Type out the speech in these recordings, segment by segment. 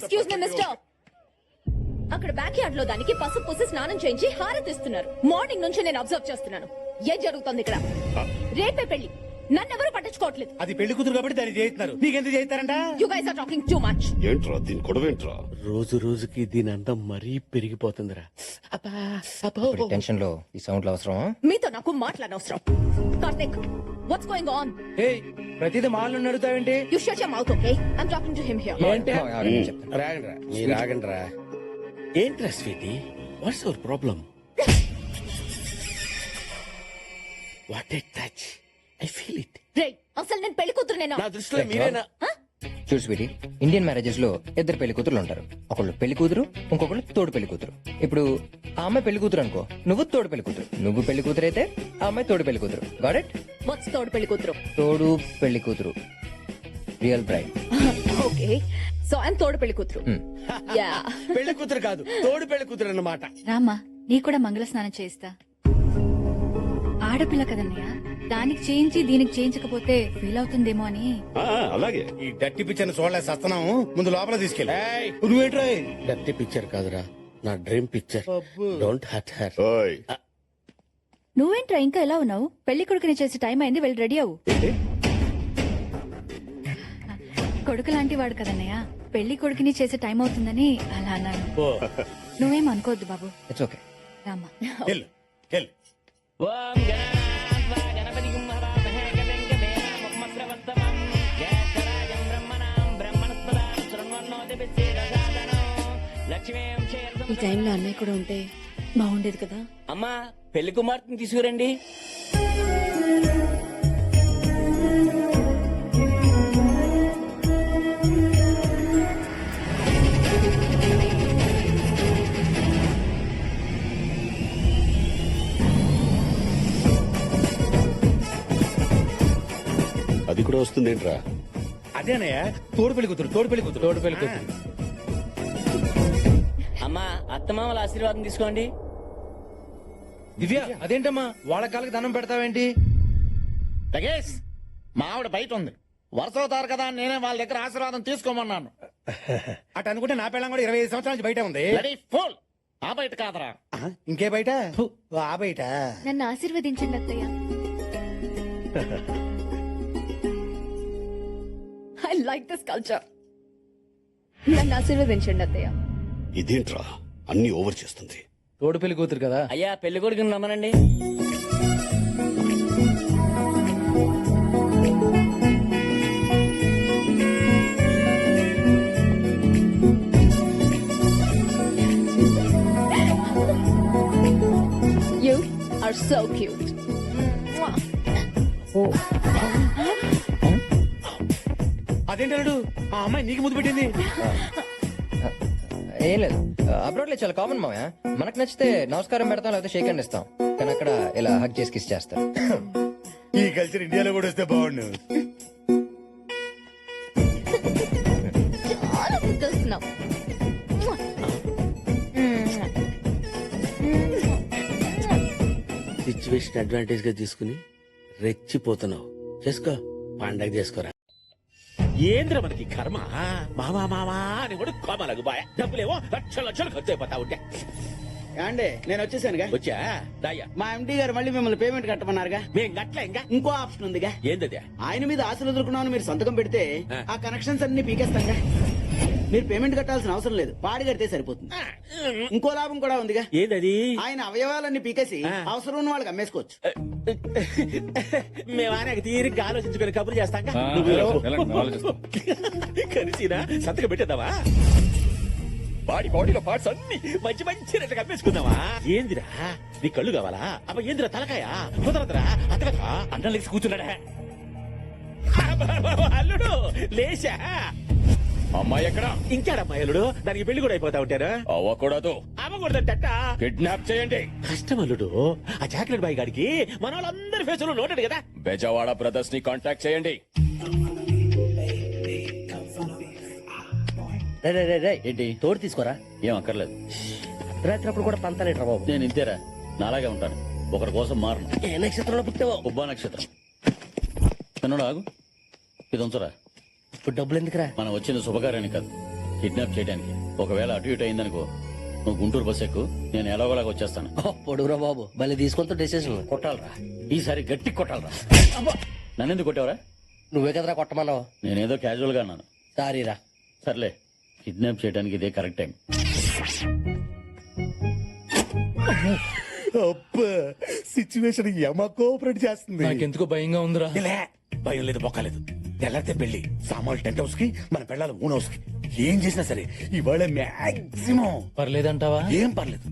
Excuse me mister. అక్కడ back yard లో దానికి పసుపు పూసి స్నానం చేయించి హారతిస్తున్నారు. మార్నింగ్ నుంచి నేను అబ్జర్వ్ చేస్తున్నాను. ఏం జరుగుతుంది ఇక్కడ? రేపే పెళ్లి, నన్నెవరూ పట్టించుకోవట్లేదు. అది పెళ్లి కూతురు కాబట్టి దాన్ని చేస్తున్నారు. నీకెందుకు చేస్తారంట? You guys are talking too much. ఏంట్రా దీని గొడవేంట్రా? రోజు రోజుకి దీని అందం మరీ పెరిగిపోతుందిరా. టెన్షన్ లో ఈ సౌండ్లు అవసరమా? మీతో నాకు మాట్లాడనవసరం. Karthik, what's going on? ప్రతిదీ మాలను నడుతావేంటి? You shut your mouth, okay? I am talking to him here. ఏంటి? రాగండ్రా, మీరు రాగండ్రా. ఏంట్రా sweetie, what's your problem? What a touch, I feel it. రేయ్, అసలు నేను పెళ్లి కూతురునేనా? నా దృష్టిలో మీరేనా? చూడు స్వీటీ, ఇండియన్ మ్యారేజెస్ లో ఇద్దరు పెళ్లి కూతురు ఉంటారు. ఒకళ్ళు పెళ్లి కూతురు, ఇంకొకళ్ళు తోడు పెళ్లి కూతురు. ఇప్పుడు ఆ అమ్మాయి పెళ్లి కూతురు అనుకో, నువ్వు తోడు పెళ్లి కూతురు. నువ్వు పెళ్లి కూతురు అయితే ఆ అమ్మాయి తోడు పెళ్లి కూతురు. Got it? వాట్స్ తోడు పెళ్లి కూతురు? తోడు పెళ్లి కూతురు, real bride. Okay, so I am తోడు పెళ్లి కూతురు. యా. పెళ్లి కూతురు కాదు, తోడు పెళ్లి కూతురు అన్నమాట. రామ్మా, నీ కూడా మంగళ స్నానం చేయిస్తా. ఆడపిల్ల కదన్నయ్య, దానికి చేయించి దీనికి చేయించకపోతే ఫీల్ అవుతుందేమో అని. అలాగే. ఈ డట్టి పిక్చర్ చూడలే సస్తున్నాము. ముందు లోపల తీసుకెళ్ళి. ఏయ్, నువ్వేంట్రా? డర్టీ పిక్చర్ కాదురా, నా dream picture. Don't hurt her. ఓయ్ నువ్వేంట్రా ఇంకా ఎలా ఉన్నావు? పెళ్లి కొడుకుని చేసే టైం అయింది, వెళ్ళి రెడీ అవ్వు. కొడుకు లాంటి వాడు కదన్నయ్య, పెళ్లి కొడుకుని చేసే టైం అవుతుందని అలా అన్నాను. నువ్వేం అనుకోవద్దు బాబు. It's okay. రామ్మా. వెళ్ళు, వెళ్ళు. ఈ టైంలో అన్నయ్య కూడా ఉంటే బాగుండేది కదా. అమ్మా, పెళ్లి కుమార్తెని తీసుకురండి. అది కూడా వస్తుందేంట్రా? అదేనయ్య, తోడు పెళ్లి కూతురు, తోడు పెళ్లి కూతురు, తోడు పెళ్లి కూతురు. అమ్మా, అత్తమామల ఆశీర్వాదం తీసుకోండి. దివ్య, అదేంటమ్మా వాళ్ళ కాళ్ళకి దండం పెడతావేంటి? లగేష్, మా ఆవిడ బయట ఉంది. వరుస అవుతారు కదా అని నేనే వాళ్ళ దగ్గర ఆశీర్వాదం తీసుకోమన్నాను. అటు అనుకుంటే నా పిల్లం కూడా 25 సంవత్సరాల నుంచి బయట ఉంది. Ready full. ఆ బయట కాదరా. ఇంకే బయట? ఆ బయట. నన్ను ఆశీర్వదించండి అత్తయ్య. I like this culture. నన్ను ఆశీర్వదించండి అత్తయ్య. ఇదేంట్రా అన్ని ఓవర్ చేస్తుంది? తోడు పెళ్లి కూతురు కదా. అయ్యా, పెళ్లి కొడుకుని రమ్మనండి. You are so cute. అదేంటాడు, ఆ అమ్మాయి నీకు ముద్దు పెట్టింది. ఏం లేదు, అబ్రాడ్ లో చాలా కామన్ మావయ్య. మనకు నచ్చితే నమస్కారం పెడతాం, లేకపోతే షేక్ హ్యాండ్ ఇస్తాం. కానీ అక్కడ ఇలా హక్ చేసి కిస్ చేస్తారు. ఈ కల్చర్ ఇండియాలో కూడా వస్తే బాగుండు. చాలా ముద్దొస్తున్నావు. సిచ్యువేషన్ అడ్వాంటేజ్ గా తీసుకుని రెచ్చిపోతున్నావు. చేసుకో, పండగ చేసుకోరా. ఏంద్ర మనకి కర్మ. మావా మావా అని కూడా కోమలకు బాయ. డబ్బులేమో లక్షలు ఖర్చు అయిపోతా ఉంటే. అండి, నేను వచ్చేసానుగా. వచ్చా దాయ్యా. మా ఎండి గారు మళ్ళీ మిమ్మల్ని పేమెంట్ కట్టమన్నారుగా. మేం గట్ల ఇంకా ఇంకో ఆప్షన్ ఉందిగా. ఏందది? ఆయన మీద ఆశలు వదులుకున్నామని మీరు సంతకం పెడితే ఆ. ఆ కనెక్షన్స్ అన్ని పీకేస్తాంగా. మీరు పేమెంట్ కట్టాల్సిన అవసరం లేదు, పాడి కడితే సరిపోతుంది. ఇంకో లాభం కూడా ఉందిగా. ఏందది? ఆయన అవయవాలన్నీ పీకేసి ఆ. అవసరం ఉన్న వాళ్ళకి అమ్మేసుకోవచ్చు. మేము ఆయనకు తీరిగ్గా ఆలోచించుకొని కబుర్లు చేస్తాం. కలిసినా సంతకం పెట్టేద్దామా? బాడీలో పార్ట్స్ అన్ని మంచి మంచి రెట్టు కమ్మేసుకుందామా? ఏందిరా, నీ కళ్ళు కావాలా? అబ్బా ఏందిరా తలకాయ? కుదరదురా, అతగదా అన్నం లేచి కూర్చున్నాడా? అల్లుడు లేచా. అమ్మాయి ఎక్కడ? ఇంకాడమ్మాయి అల్లుడు, దానికి పెళ్లి కూడా అయిపోతా ఉంటారు. అవ్వకూడదు. అవ్వకూడదట. కిడ్నాప్ చేయండి. కష్టం అల్లుడు, ఆ చాక్లెట్ బాయ్ గాడికి మన వాళ్ళందరి ఫేసులో నోటాడు కదా. బెజవాడ బ్రదర్స్ ని కాంటాక్ట్ చేయండి. ఏంటి తోడు తీసుకోరా? ఏం అక్కర్లేదు. రాత్రి అప్పుడు కూడా పంతాలేట్రా బాబు. నేను ఇంతేరా, నాలాగే ఉంటాను. ఒకరి కోసం మారను. ఏ నక్షత్రంలో పుట్టావో? ఉబ్బా నక్షత్రం. కన్నడ ఆగు, ఇది ఉంచరా. ఇప్పుడు డబ్బులు ఎందుకురా? మనం వచ్చిన శుభకార్యానికి కాదు, కిడ్నాప్ చేయడానికి. ఒకవేళ అటు ఇటు అయిందనుకో, నువ్వు గుంటూరు బస్ ఎక్కు, నేను ఎలాగోలాగా వచ్చేస్తాను. పొడుగురా బాబు భలే తీసుకుంటూ డెసిషన్. కొట్టాలరా, ఈసారి గట్టి కొట్టాలరా. నన్నెందుకు కొట్టావరా? నువ్వే కదరా కొట్టమన్నావు. నేనేదో క్యాజువల్ గా అన్నాను. సారీరా. సర్లే, కిడ్నాప్ చేయడానికి ఇదే కరెక్ట్ టైం. సిచ్యువేషన్ యమ కోఆపరేట్ చేస్తుంది. నాకెందుకో భయంగా ఉందిరా. లే, భయం లేదు, బొక్కలేదు. తెల్లారితే పెళ్లి, సామాన్లు టెంట్ హౌస్ కి, మన పెళ్ళాలు ఓన్ హౌస్ కి. ఏం చేసినా సరే ఇవాళ మాక్సిమం పర్లేదంటావా? ఏం పర్లేదు.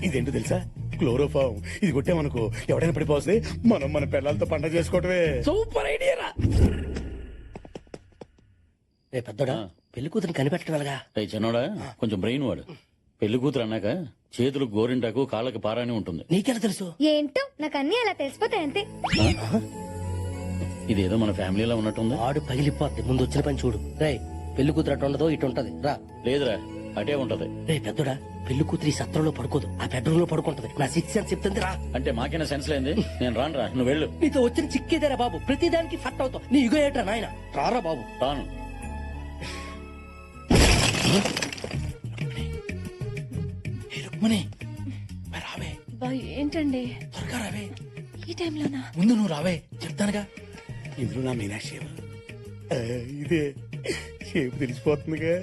ఇదేంటో తెలుసా? క్లోరోఫామ్. ఇది కొట్టామనుకో ఎవడైనా పడిపోతే మనం మన పిల్లలతో పండగ చేసుకోవటమే. సూపర్ ఐడియా రా. రే పెద్దోడా, పెళ్లి కూతురు కనిపెట్టగలగా. రేయ్ చిన్నోడా, కొంచెం బ్రెయిన్ వాడు. పెళ్లి కూతురు అన్నాక చేతులకు గోరింటాకు, కాళ్ళకి పారాని ఉంటుంది. నీకెలా తెలుసు? ఏంటో నాకు అన్ని అలా తెలిసిపోతాయి అంతే. ఇదేదో మన ఫ్యామిలీలో ఉన్నట్టుంది. ఆడు పగిలిపోద్ది. ముందు వచ్చిన పని చూడు. రే పెళ్లి కూతురు అటు ఉండదు, ఇటు ఉంటది. రా. లేదురా, అటే ఉంటది. రే పెద్దోడా, పెళ్లి కూతురు ఈ సత్రంలో పడుకోదు, ఆ బెడ్రూమ్ లో పడుకుంటది. నా సిక్స్ అని చెప్తుంది. రా. అంటే మాకైనా సెన్స్ లేంది. నేను రానురా, నువ్వు వెళ్ళు. నీతో వచ్చిన చిక్కేదేరా బాబు, ప్రతిదానికి ఫట్ అవుతావు. నీ ఇగో ఏట్రా నాయన. రారా బాబు. రాను. రుక్మణి, మరి రావే, ఏంటండి త్వరగా రావే. ఈ టైంలోనా? ముందు నువ్వు రావే, చెప్తానుగా. ఇందులో నా మీనాక్షి ఎవరు? ఇదే షేపు తెలిసిపోతుందిగా.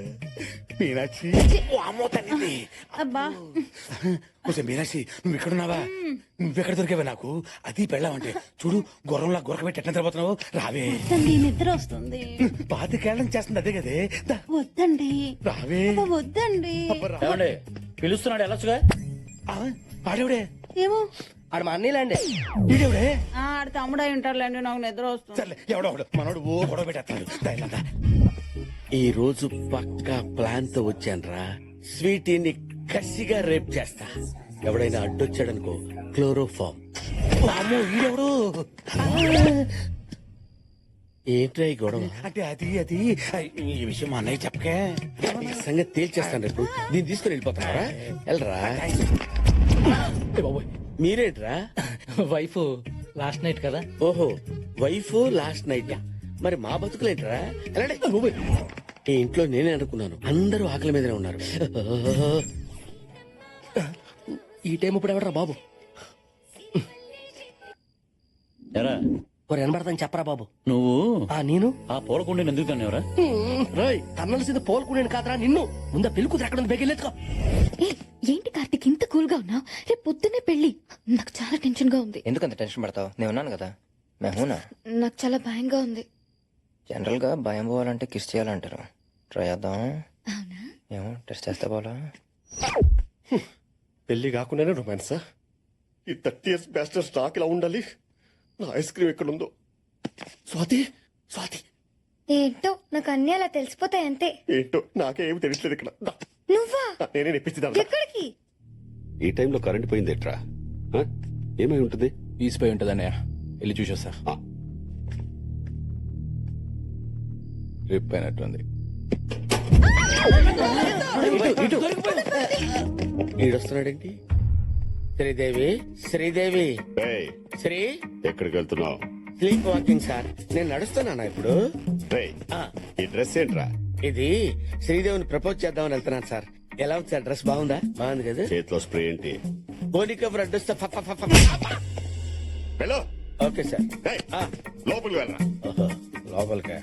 మీనాక్షి. ఓ అమ్మో తల్లి. అబ్బా కొంచెం మీనాక్షి, నువ్వు ఎక్కడున్నావా? నువ్వెక్కడ దొరికావా నాకు? అది పెళ్ళావంటే చూడు, గుర్రంలా గురకబెట్టి ఎట్లా నిద్రపోతున్నావు. రావే. వద్దండి, నిద్ర వస్తుంది. పాతికేళ్ళం చేస్తుంది అదే కదే. దా, వద్దండి, రావే. వద్దండి. అబ్బా, ఏమండి, పిలుస్తున్నాడు, వెళ్ళొచ్చుగా. ఆ, ఆడేవిడే? ఏమో. ఆడు మా అన్నీలాండే. ఈడేవిడే? ఆడ తమ్ముడు అయి ఉంటారులేండి, నాకు నిద్ర వస్తుంది. సర్లే, ఎవడో మనోడు ఓ గొడవ పెట్టేస్తాడు. ఈ రోజు పక్కా ప్లాన్ తో వచ్చానరా. స్వీటీని కసిగా రేప్ చేస్తా. ఎవడైనా అడ్డొచ్చాడనుకో, క్లోరోఫామ్. అమ్మో, ఈడెవడు? ఏంట్రా ఈ గొడవ? అంటే అది ఈ విషయం మా అన్నయ్య చెప్పకే. ఈ సంగతి తేల్చేస్తాను రేపు. దీన్ని తీసుకుని వెళ్ళిపోతారా? వెళ్ళరా. మీరేంట్రా? వైఫ్ లాస్ట్ నైట్ కదా. ఓహో, వైఫ్ లాస్ట్ నైట్. మరి మా బతుకులేంట్రా? వెళ్ళండి. ఈ ఇంట్లో నేనే అనుకున్నాను, అందరూ ఆకలి మీదనే ఉన్నారు. ఈ టైం ఇప్పుడు ఎవడరా బాబు? ఎరా, ఒక వినబడతాను చెప్పరా బాబు. నువ్వు నేను ఆ పూలకుండీని ఎందుకు తన్నావురా? రాయ్ తన్నలసింది పోల్కొనేను కాదరా నిన్ను. ముందా పెళ్లి కూతురు ఎక్కడ ఉంది, బెగిలేదుకో. ఏంటి కార్తిక్ ఇంత కూల్ గా ఉన్నావు? రేపు పొద్దున్నే పెళ్లి. నాకు చాలా టెన్షన్ గా ఉంది. ఎందుకంత టెన్షన్ పడతావు? నేను ఉన్నాను కదా. మేహూనా. నాకు చాలా భయంగా ఉంది. జనరల్ గా భయం పోవాలంటే కిస్ చేయాలంటారు. ట్రై చేద్దాం. అవునా? ఏమో టెస్ట్ చేస్తే పోలా. పెళ్లి కాకుండానే రొమాన్సా? ఈ 30 years బ్యాస్టర్ స్టాక్ ఇలా ఉండాలి. నా ఐస్ క్రీమ్ ఎక్కడుందో? స్వాతి, స్వాతి. ఏంటో నాకు అన్ని అలా తెలిసిపోతాయి అంతే. ఏంటో నాకేమి తెలియట్లేదు ఇక్కడ. దా, నువ్వా? నేనే నెప్పించిదా? ఎక్కడికి? ఈ టైంలో కరెంట్ పోయింది ఎట్రా? ఏమై ఉంటుంది? తీసిపోయి ఉంటుంది అన్నయ్య, వెళ్ళి చూసొస్తా. ఆ, రిప్ అయినట్టుంది. ఈడొస్తున్నాడేంటి? శ్రీదేవి, శ్రీదేవి. రేయ్, శ్రీ, ఎక్కడికి వెళ్తున్నావు? Sleep walking sir. నేను నడుస్తున్నానా ఇప్పుడు? రేయ్, ఈ డ్రెస్ ఏంట్రా? ఇది శ్రీదేవిని ప్రపోజ్ చేద్దామని వెళ్తున్నాను సార్. ఎలా ఉంది సార్? డ్రెస్ బాగుందా? బాగుంది కదా. చేతిలో స్ప్రే ఏంటి? బోనికవర్ అడ్డొస్తే వెళ్ళు. Okay sir. రేయ్, లోపలికి వెళ్ళరా. లోపలికా?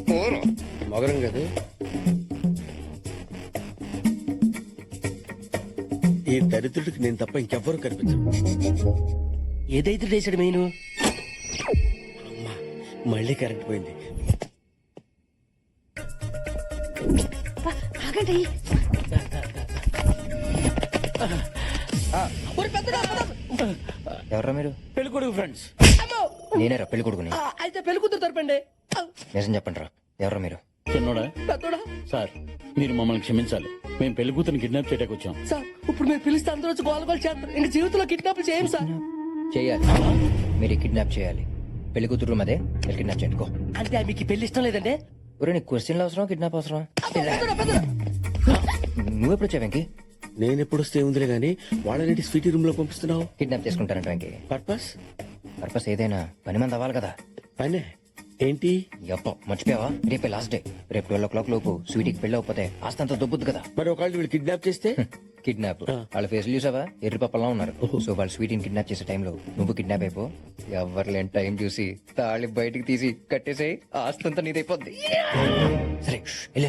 పోను. మొగరం కదా. ఈ దరిద్రుడికి నేను తప్ప ఇంకెవ్వరూ కనిపించరు. ఏదైతే చేసాడు మెయిన్. అమ్మా, మళ్ళీ కరెంట్ పోయింది. ఆగండి. ఎవరా మీరు? పెళ్లి కొడుకు ఫ్రెండ్స్. నేనేరా పెళ్లి కొడుకుని. అయితే పెళ్లి కూతురు తరపండి. నిజం చెప్పండి రా, ఎవరా మీరు? చిన్నోడా, పెద్దోడా. సార్ మీరు మమ్మల్ని క్షమించాలి. మేము పెళ్లి కూతురిని కిడ్నాప్ చేయడానికి వచ్చాం. సార్ ఇప్పుడు మీరు పిలిస్తే అందరూ వచ్చి గోల గోల చేస్తారు. ఇంక జీవితంలో కిడ్నాప్ చేయం సార్. చేయాలి, మీరు కిడ్నాప్ చేయాలి. పెళ్లి కూతురు రూమ్ అదే, మీరు కిడ్నాప్ చేయండి. గో. అంటే మీకు ఈ పెళ్లి ఇష్టం లేదండి? ఒరే, నీకు క్వశ్చన్లు అవసరం, కిడ్నాప్ అవసరం? నువ్వెప్పుడు వచ్చావు వెంకీ? నేను ఎప్పుడు వస్తే ఉందిలే గానీ వాళ్ళని స్వీటీ రూమ్ లో పంపిస్తున్నావు. కిడ్నాప్ చేసుకుంటానంట వెంకీ. పర్పస్? పర్పస్ ఏదైనా పని మంది అవ్వాలి కదా. పనే. ఏంటి యప్ప మర్చిపోయావా రేపే లాస్ట్ డే రేపు 12 లోపు స్వీటీకి పెళ్ళి అవ్వకపోతే ఆస్తంతా దొబ్బుద్దు కదా మరి ఒకళ్ళు వీళ్ళు కిడ్నాప్ చేస్తే కిడ్నాప్ వాళ్ళ ఫేస్ చూసావా ఎర్రి పప్పలా ఉన్నారు సో వాళ్ళు స్వీటీని కిడ్నాప్ చేసే టైంలో నువ్వు కిడ్నాప్ అయిపో ఎవరు లేని టైం చూసి తాళి బయటికి తీసి కట్టేసేయి ఆస్తంతా నీదైపోద్ది సరే వెళ్ళు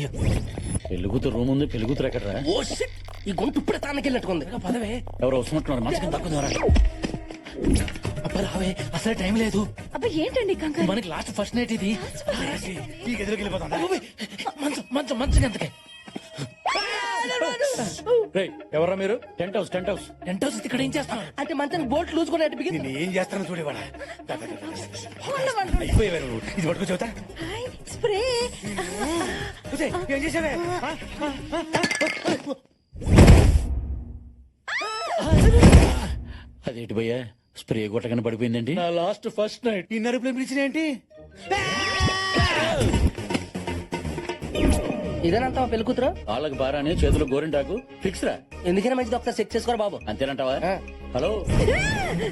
పెళ్లి కూతురు రూమ్ ఉంది, పెళ్లి కూతురు ఎక్కడరా? ఓ shit! ఈ గొంతు ఇప్పుడే తానకెళ్ళినట్టుకుంది పదవే. ఎవరు వస్తున్నట్టున్నారు, మంచిగా తక్కువ. అబ్బా రావే, అసలే టైం లేదు. అబ్బా ఏంటండి కంగారు? మనకి లాస్ట్ ఫస్ట్ నైట్ ఇది. ఈ గదిలోకి వెళ్ళిపోతాం. మంచం మంచం మంచం ఎంతకే? రేయ్, ఎవరా మీరు? టెంట్ హౌస్ టెంట్ హౌస్ ఇక్కడ ఏం చేస్తాం? అంటే మంచానికి బోల్ట్ లూజ్ కూడా బిగింది. నేను ఏం చేస్తాను చూడేవాడా అయిపోయేవారు నువ్వు. ఇది పట్టుకో చెబుతా స్ప్రే ఏం చేసావే అదేంటి భయ్యా, స్ప్రే కొట్టగానే పడిపోయిందండి. నా లాస్ట్ ఫస్ట్ నైట్ ఈ నరుపులు పిలిచిన ఏంటి ఇదేనంటావా పెళ్లి కూతురు? వాళ్ళకి బారాని చేతులు గోరింటాకు ఫిక్స్ రా. ఎందుకైనా మంచిది ఒకసారి చెక్ చేసుకోరా బాబు. అంతేనంటావా? హలో,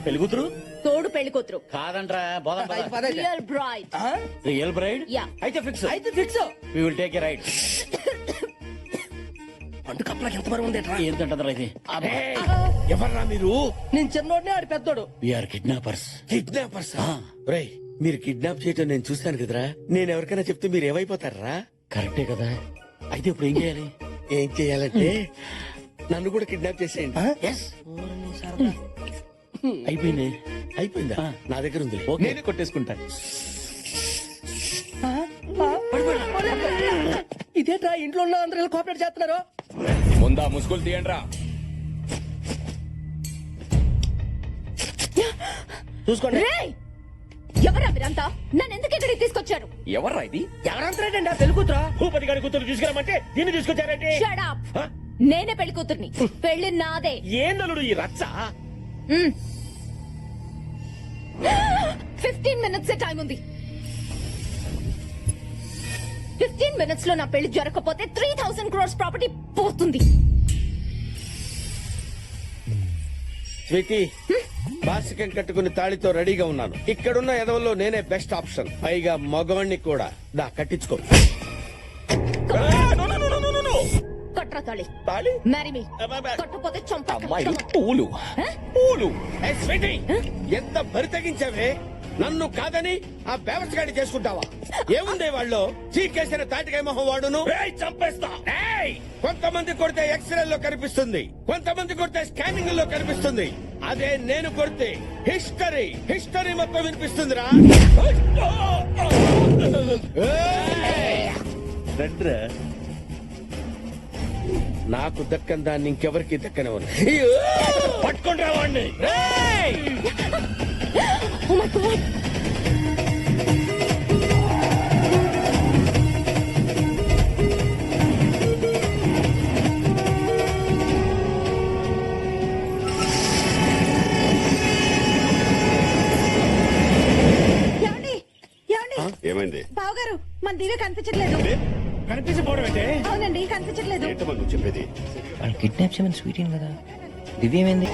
పెళ్లి కూతురు తోడు పెళ్లి కూతురు కాదంట్రా, బోధం real bride. Real bride. Yeah అయితే ఫిక్స్. అయితే fix. We will take a right. పండు కప్పలకి ఎంత బరువు ఉంది? ఏంటంటారా ఇది? ఎవర్రా మీరు? నేను చిన్నోడిని ఆడి పెద్దోడు. We are kidnappers. కిడ్నాపర్స్? రేయ్, మీరు కిడ్నాప్ చేయటం నేను చూస్తాను కదరా. నేను ఎవరికైనా చెప్తే మీరు ఏమైపోతారా? కరెక్టే కదా. అయితే ఇప్పుడు ఏం చేయాలి? ఏం చేయాలంటే నన్ను కూడా కిడ్నాప్ చేసేయండి. అయిపోయింది. అయిపోయిందా? నా దగ్గర ఉంది. నేనే కొట్టేసుకుంటా. ఇదేట్రా ఇంట్లో ఉన్న అందరూ కోఆపరేట్ చేస్తున్నారు. ముందా ముసుగులు తీయండిరా. చూసుకోండి. రేయ్! ఎవరా మీరంతా? నన్ను ఎందుకు ఇక్కడికి తీసుకొచ్చారు? ఎవర్రా ఇది? ఎవరంటారండి ఆ పెళ్లి కూతురా? భూపతి గారి కూతురు తీసుకురామంటే దీన్ని తీసుకొచ్చారంటే Shut up! నేనే పెళ్లి కూతుర్ని. పెళ్లి నాదే. ఏందలుడు ఈ రచ్చ? 15 minutes టైం ఉంది. 15 minutes లో నా పెళ్లి జరగకపోతే 3000 crores ప్రాపర్టీ పోతుంది. స్వీటీ, బాసికం కట్టుకుని తాళితో రెడీగా ఉన్నాను. ఇక్కడున్న ఎదవల్లో నేనే బెస్ట్ ఆప్షన్. పైగా మగవాణ్ణి కూడా. దా కట్టించుకో. కట్రా తాళి. తాళి? Marry me. కట్టకపోతే అమ్మాయిలు చంప. పూలు పూలు. ఏ స్వీటీ, ఎంత బరి తెగించావే? నన్ను కాదని ఆ బేవర్స్గాడి చేసుకుంటావా? ఏముంది వాళ్ళు? చీకేసిన తాటికాయ మొహం వాడును. చంపేస్తా. కొంతమంది కొడితే ఎక్స్రేల్లో కనిపిస్తుంది, కొంతమంది కొడితే స్కానింగ్ లో కనిపిస్తుంది. అదే నేను కొడితే హిస్టరీ మొత్తం వినిపిస్తుందిరా. రండ్రా. నాకు దక్కని దాన్ని ఇంకెవరికి దక్కనివ్వను. పట్టుకొని రావండి. Oh my God! ఏమైంది? బావగారు మన దివ్య కనిపించట్లేదు. కనిపించకపోవడం అంటే అవునండి కనిపించట్లేదు. ఏంటమ్మా నువ్వు చెప్పేది? వాళ్ళు కిడ్నాప్ చేయమని స్వీటీని కదా దివ్య ఏమైంది?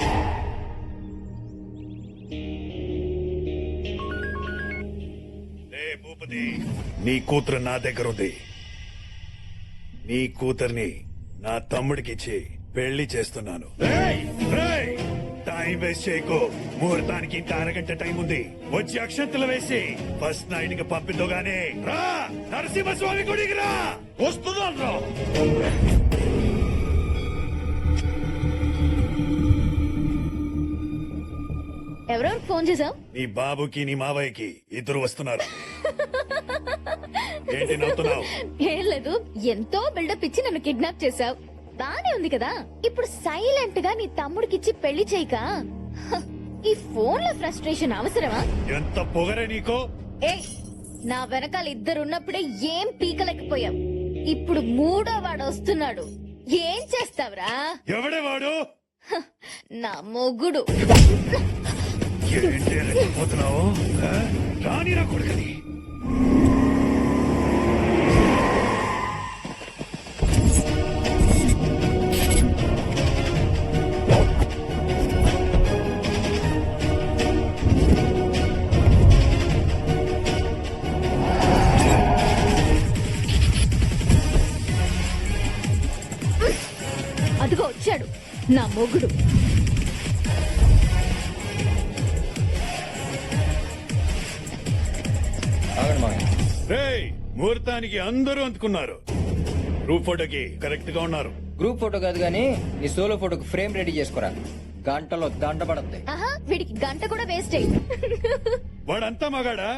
భూపతి, నీ కూతురు నా దగ్గర ఉంది. నీ కూతుర్ని నా తమ్ముడికిచ్చి పెళ్లి చేస్తున్నాను. టైం వేస్ట్ చేయకు. ముహూర్తానికి ఇంకా అరగంట టైం ఉంది. వచ్చి అక్షంతలు వేసి ఫస్ట్ నైట్ కి పంపిద్దుగానే రా. నరసింహస్వామి గుడికి రా. వస్తున్నాను రా. ఎవరెవరు ఫోన్ చేసావు? నీ బాబుకి నీ మావయ్యకి ఇద్దరు వస్తున్నారు. ఏంటి నవ్వుతున్నావు? ఏం లేదు, ఎంతో బిల్డప్ ఇచ్చి నన్ను కిడ్నాప్ చేసావు. బానే ఉంది కదా. ఇప్పుడు సైలెంట్ గా నీ తమ్ముడికిచ్చి పెళ్లి చేయక ఈ ఫోన్ లో ఫ్రస్ట్రేషన్ అవసరమా? ఎంత పొగరే నీకో. ఏ నా వెనకాల ఇద్దరున్నప్పుడే ఏం పీకలేకపోయావు. ఇప్పుడు మూడో వాడు వస్తున్నాడు. ఏం చేస్తావురా? ఎవడే వాడు? నా మొగుడు. ఏంటి పోతున్నావు? రానిరా కొడుకని. అదిగో వచ్చాడు నా మొగుడు. ఆగండి మావయ్య. రేయ్ ముహూర్తానికి అందరూ అందుకున్నారు. గ్రూప్ ఫోటోకి కరెక్ట్ గా ఉన్నారు. గ్రూప్ ఫోటో కాదు గానీ నీ సోలో ఫోటోకి ఫ్రేమ్ రెడీ చేసుకోరా, గంటలో దండ పడద్ది. ఆహా, వీడికి గంట కూడా వేస్ట్ అయ్యి. వాడంతా మగాడా?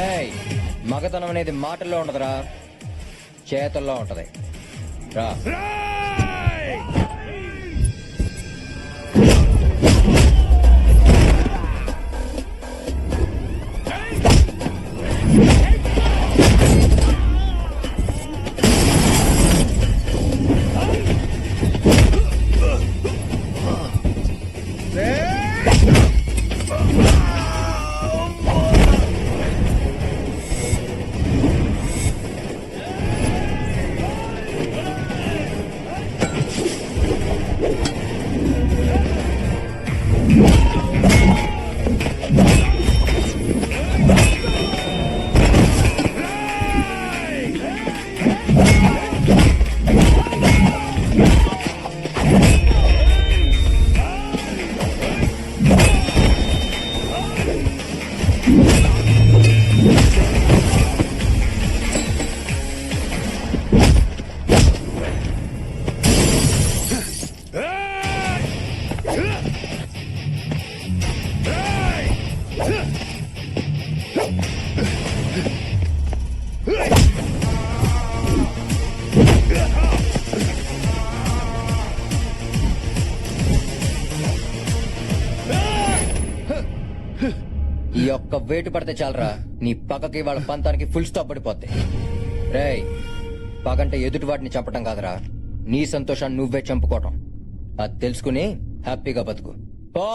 ఏయ్, మగతనం అనేది మాటల్లో ఉండదురా, చేతల్లో ఉంటది. రా. రేయ్! ఈ ఒక్క వేటు పడితే చాలరా, నీ పక్కకి వాళ్ళ పంతానికి ఫుల్ స్టాప్ పడిపోద్ది. రేయ్, పగంటే ఎదుటి వాటిని చంపటం కాదురా, నీ సంతోషాన్ని నువ్వే చంపుకోవటం. అది తెలుసుకుని హ్యాపీగా బతుకు. పో.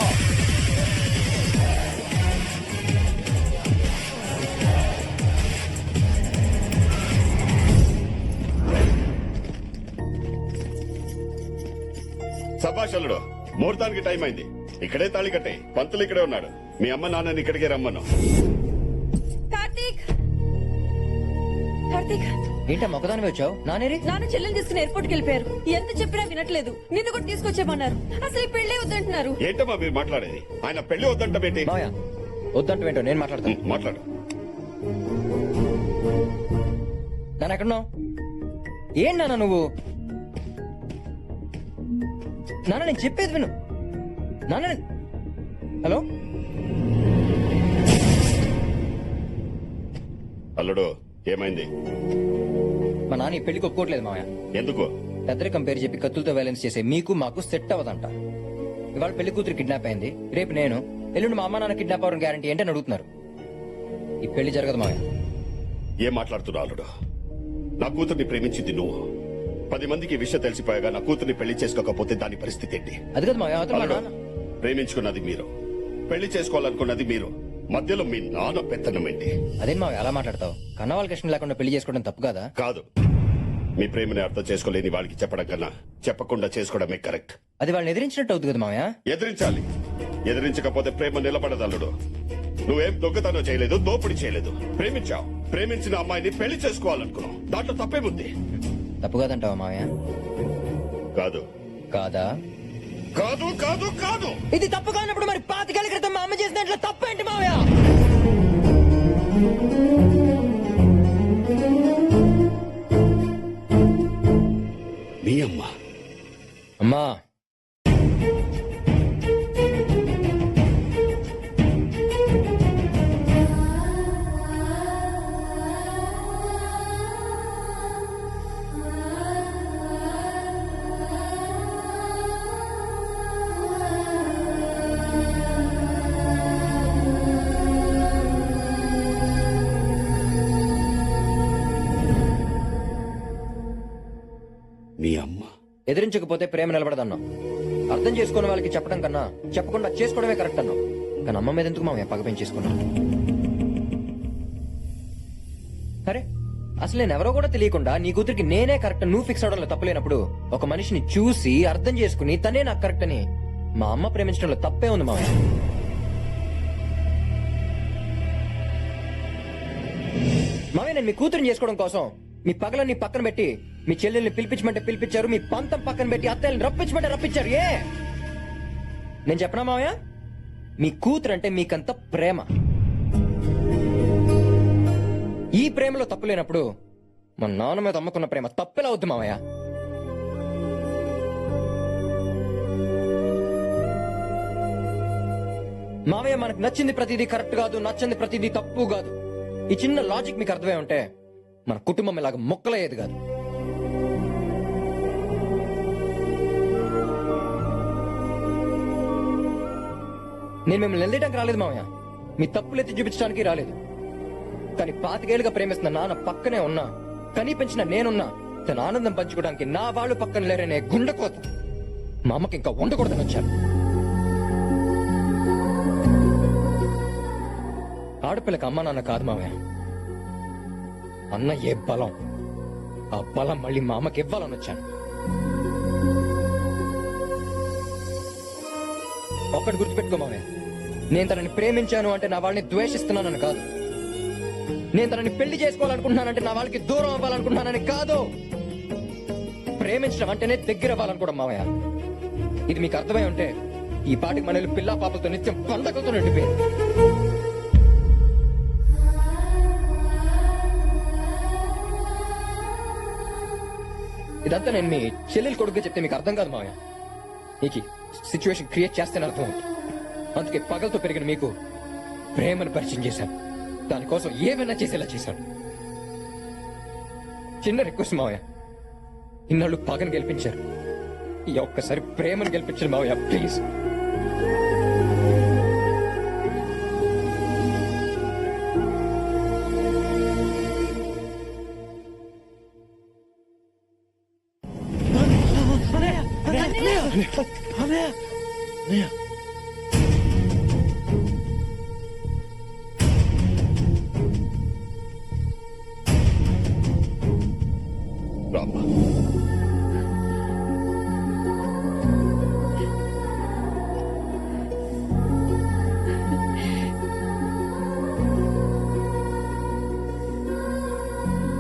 సభాషలుడు, ముహూర్తానికి టైం అయింది. ఇక్కడే తాళి కట్టే. పంతులు ఇక్కడే ఉన్నాడు. మీ అమ్మ నాన్నని ఇక్కడికే రమ్మను. కార్తీక్, కార్తీక్, ఏంటా మొక్కదాని వచ్చావు? నానేరి నాన్న చెల్లెని తీసుకుని ఎయిర్పోర్ట్ కి వెళ్ళిపోయారు. ఎంత చెప్పినా వినట్లేదు. నిన్ను కూడా తీసుకొచ్చేమన్నారు. అసలు ఈ పెళ్లి వద్దంటున్నారు. ఏంటమ్మా మీరు మాట్లాడేది? ఆయన పెళ్లి వద్దంటే మావయ్య, వద్దంటేంటో నేను మాట్లాడతాను. మాట్లాడు. నాన్న ఎక్కడున్నావు? ఏం నాన్న నువ్వు? నాన్న నేను చెప్పేది విను. నాన్న హలో అల్లుడు, ఏమైంది? మా నాన్న ఈ పెళ్లికి ఒప్పుకోవట్లేదు మావయ్య. ఎందుకు? పెద్దరికం పేరు చెప్పి కత్తులతో వైలెన్స్ చేసే మీకు మాకు సెట్ అవ్వదంట. ఇవాళ పెళ్లి కూతురు కిడ్నాప్ అయింది, రేపు నేను, ఎల్లుండి మా అమ్మ నాన్న కిడ్నాప్ అవ్వడం గ్యారంటీ ఏంటని అడుగుతున్నారు. ఈ పెళ్లి జరగదు మావయ్య. ఏం మాట్లాడుతున్నావు అల్లుడు? నా కూతుర్ని ప్రేమించింది నువ్వు. 10 మందికి ఈ విషయం తెలిసిపోయాగా నా కూతుర్ని పెళ్లి చేసుకోకపోతే దాని పరిస్థితి ఏంటి? అది కదా మావయ్య, అవతల మా అల్లుడు, నాన్న. ప్రేమించుకున్నది మీరు, పెళ్లి చేసుకోవాలనుకున్నది మీరు. మధ్యలో మీ నాన్న పెత్తనం ఏంటి? అదేం మావయ్య అలా మాట్లాడతావు? కన్న వాళ్ళకి ఇష్టం లేకుండా పెళ్లి చేసుకోవడం తప్పు కదా? కాదు. మీ ప్రేమని అర్థం చేసుకోలేని వాళ్ళకి చెప్పడం కన్నా చెప్పకుండా చేసుకోవడమే కరెక్ట్. అది వాళ్ళని ఎదిరించినట్టు అవుతుంది కదా మావయ్య. ఎదిరించాలి. ఎదిరించకపోతే ప్రేమ నిలబడదు అల్లుడు. నువ్వేం దొంగతనం చేయలేదు, దోపిడీ చేయలేదు. ప్రేమించావు. ప్రేమించిన అమ్మాయిని పెళ్లి చేసుకోవాలనుకున్నావు. దాంట్లో తప్పేముంది? తప్పు కాదంటావా మావయ్య? కాదు. కాదా? కాదు కాదు కాదు. ఇది తప్పు కానప్పుడు మరి 25 ఏళ్ల క్రితం మా అమ్మ చేసిన దాంట్లో తప్పేంటి మావయ్య? మీ అమ్మ. అమ్మా, మీ అమ్మ. ఎదిరించకపోతే ప్రేమ నిలబడదన్నావు. అర్థం చేసుకున్న వాళ్ళకి చెప్పడం కన్నా చెప్పకుండా చేసుకోవడమే కరెక్ట్ అన్నావు. కానీ అమ్మ మీద ఎందుకు మామయ్య పగ పెంచేసుకున్నావు? అరే, అసలు నేను ఎవరో కూడా తెలియకుండా నీ కూతురికి నేనే కరెక్ట్ నువ్వు ఫిక్స్ అవడంలో తప్పలేనప్పుడు ఒక మనిషిని చూసి అర్థం చేసుకుని తనే నాకు కరెక్ట్ అని మా అమ్మ ప్రేమించడంలో తప్పే ఉంది మామయ్య. నేను మీ కూతురుని చేసుకోవడం కోసం మీ పగలన్నీ పక్కన పెట్టి మీ చెల్లెల్ని పిలిపించమంటే పిలిపించారు, మీ పంతం పక్కన పెట్టి అత్తయ్యని రప్పించమంటే రప్పించారు. ఏ నేను చెప్పనా మావయ్య, మీ కూతురు అంటే మీకంత ప్రేమ. ఈ ప్రేమలో తప్పు లేనప్పుడు మా నాన్న మీద అమ్ముకున్న ప్రేమ తప్పెలా అవుద్ది మావయ్య? మావయ్య, మనకు నచ్చింది ప్రతిదీ కరెక్ట్ కాదు, నచ్చింది ప్రతిదీ తప్పు కాదు. ఈ చిన్న లాజిక్ మీకు అర్థమై ఉంటే మన కుటుంబం ఇలాగ మొక్కలయ్యేది కాదు. నేను మిమ్మల్ని వెళ్ళడానికి రాలేదు మావయ్య, మీ తప్పులు ఎత్తి చూపించడానికి రాలేదు. కానీ 25 ఏళ్ళుగా ప్రేమిస్తున్న నాన్న పక్కనే ఉన్నా, కనీ పెంచిన నేనున్నా తన ఆనందం పంచుకోవడానికి నా వాళ్ళు పక్కన లేరనే గుండెకోత మా అమ్మకి ఇంకా ఉండకూడదని వచ్చాను. ఆడపిల్లకి అమ్మ నాన్న కాదు మావయ్య, అన్న ఏ బలం, ఆ బలం మళ్ళీ మా అమ్మకి ఇవ్వాలని వచ్చాను. ఒక్కటి గుర్తుపెట్టుకో మావయ్య, నేను తనని ప్రేమించాను అంటే నా వాళ్ళని ద్వేషిస్తున్నానని కాదు. నేను తనని పెళ్లి చేసుకోవాలనుకుంటున్నానంటే నా వాళ్ళకి దూరం అవ్వాలనుకుంటున్నానని కాదు. ప్రేమించడం అంటేనే దగ్గర అవ్వాలనుకోవడం మావయ్య. ఇది మీకు అర్థమై ఉంటే ఈ పాటికి మన ఇల్లు పిల్లా పాపలతో నిత్యం పండగలతో నిండిపోయింది. ఇదంతా నేను మీ చెల్లెలు కొడుకు చెప్తే మీకు అర్థం కాదు మావయ్య. నీకు సిచ్యువేషన్ క్రియేట్ చేస్తేనే అర్థం అవుతుంది. అందుకే పగలతో పెరిగిన మీకు ప్రేమను పరిచయం చేశాను. దానికోసం ఏమైనా చేసేలా చేశాను. చిన్న రిక్వెస్ట్ మావయ్య, ఇన్నాళ్ళు పగను గెలిపించారు, ఈ ఒక్కసారి ప్రేమను గెలిపించారు మావయ్య, ప్లీజ్. రామ్మా.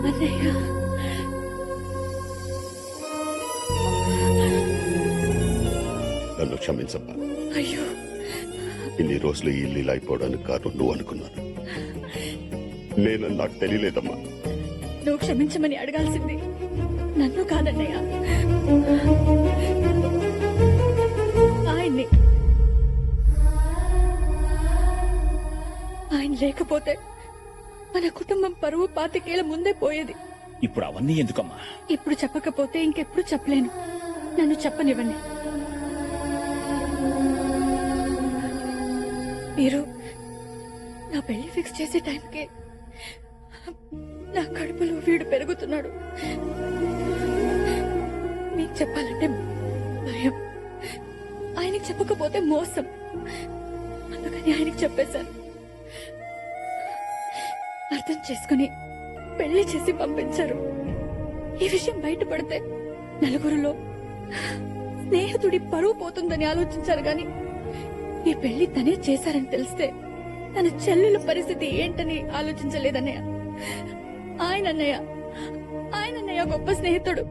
అన్నయ్య, నన్ను క్షమించమ్మా. అయ్యో, ఇన్ని రోజులు ఈ ఇల్లు ఇలా అయిపోవడానికి కారణం నువ్వు అనుకున్నాను. నేనని నాకు తెలియలేదమ్మా. నువ్వు క్షమించమని అడగాల్సింది నన్ను కాదన్నయ్య, ఆయన్ని. ఆయన లేకపోతే మన కుటుంబం పరువు 25 ఏళ్ల ముందే పోయేది. ఇప్పుడు అవన్నీ ఎందుకమ్మా? ఇప్పుడు చెప్పకపోతే ఇంకెప్పుడు చెప్పలేను. నన్ను చెప్పనివ్వండి. మీరు నా పెళ్లి ఫిక్స్ చేసే టైంకి నా కడుపులో వీడు పెరుగుతున్నాడు. మీకు చెప్పాలంటే భయం, ఆయనకి చెప్పకపోతే మోసం. అందుకని ఆయనకి చెప్పేశాను. అర్థం చేసుకుని పెళ్లి చేసి పంపించారు. ఈ విషయం బయటపడితే నలుగురిలో స్నేహితుడి పరువు పోతుందని ఆలోచించారు గాని ఈ పెళ్లి తనే చేశారని తెలిస్తే తన చెల్లెల పరిస్థితి ఏంటని ఆలోచించలేదన్నయ్య. ఆయనన్నయ్య గొప్ప స్నేహితుడు.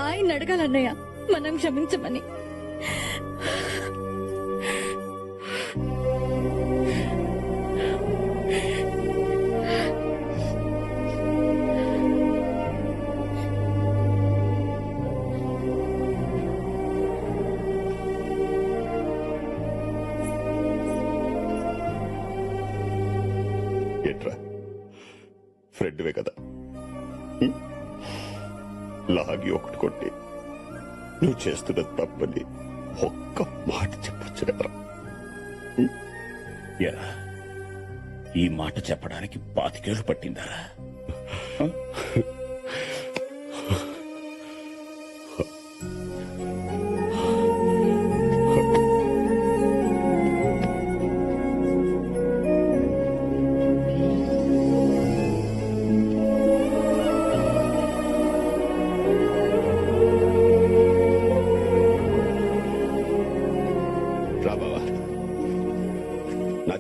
ఆయన అడగాలన్నయ్య మనం క్షమించమని. ఏంట్రా, ఫ్రెండ్వే కదా, లాగి ఒకటి కొట్టి నువ్వు చేస్తున్న తప్పని ఒక్క మాట చెప్పొచ్చు కదరా. ఎరా, ఈ మాట చెప్పడానికి 25 ఏళ్ళు పట్టిందారా?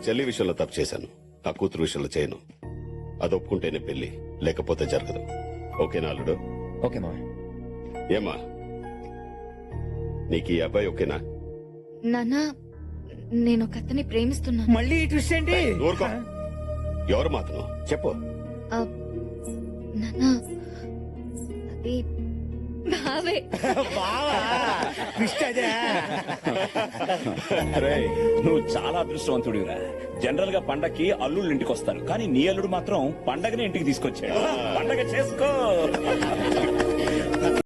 చెల్లి విషయంలో తప్పు చేశాను, నా కూతురు విషయంలో చేయను. అది ఒప్పుకుంటేనే పెళ్లి, లేకపోతే జరగదు. ఓకేనా అల్లుడు? ఓకే మావయ్య. ఏమా నీకు ఈ అబ్బాయి ఓకేనా? నాన్న నేను ఒక అతన్ని ప్రేమిస్తున్నా. మళ్ళీ ఈ ట్విస్ట్ ఏంటి? ఊరుకో. ఎవరు మాత్రం చెప్పు. నాన్న అది బావే. ట్విస్ట్ అదే. నువ్వు చాలా అదృష్టవంతుడిరా. జనరల్ గా పండక్కి అల్లుళ్ళు ఇంటికి వస్తారు, కానీ నీ అల్లుడు మాత్రం పండగనే ఇంటికి తీసుకొచ్చాడు. పండగ చేసుకో.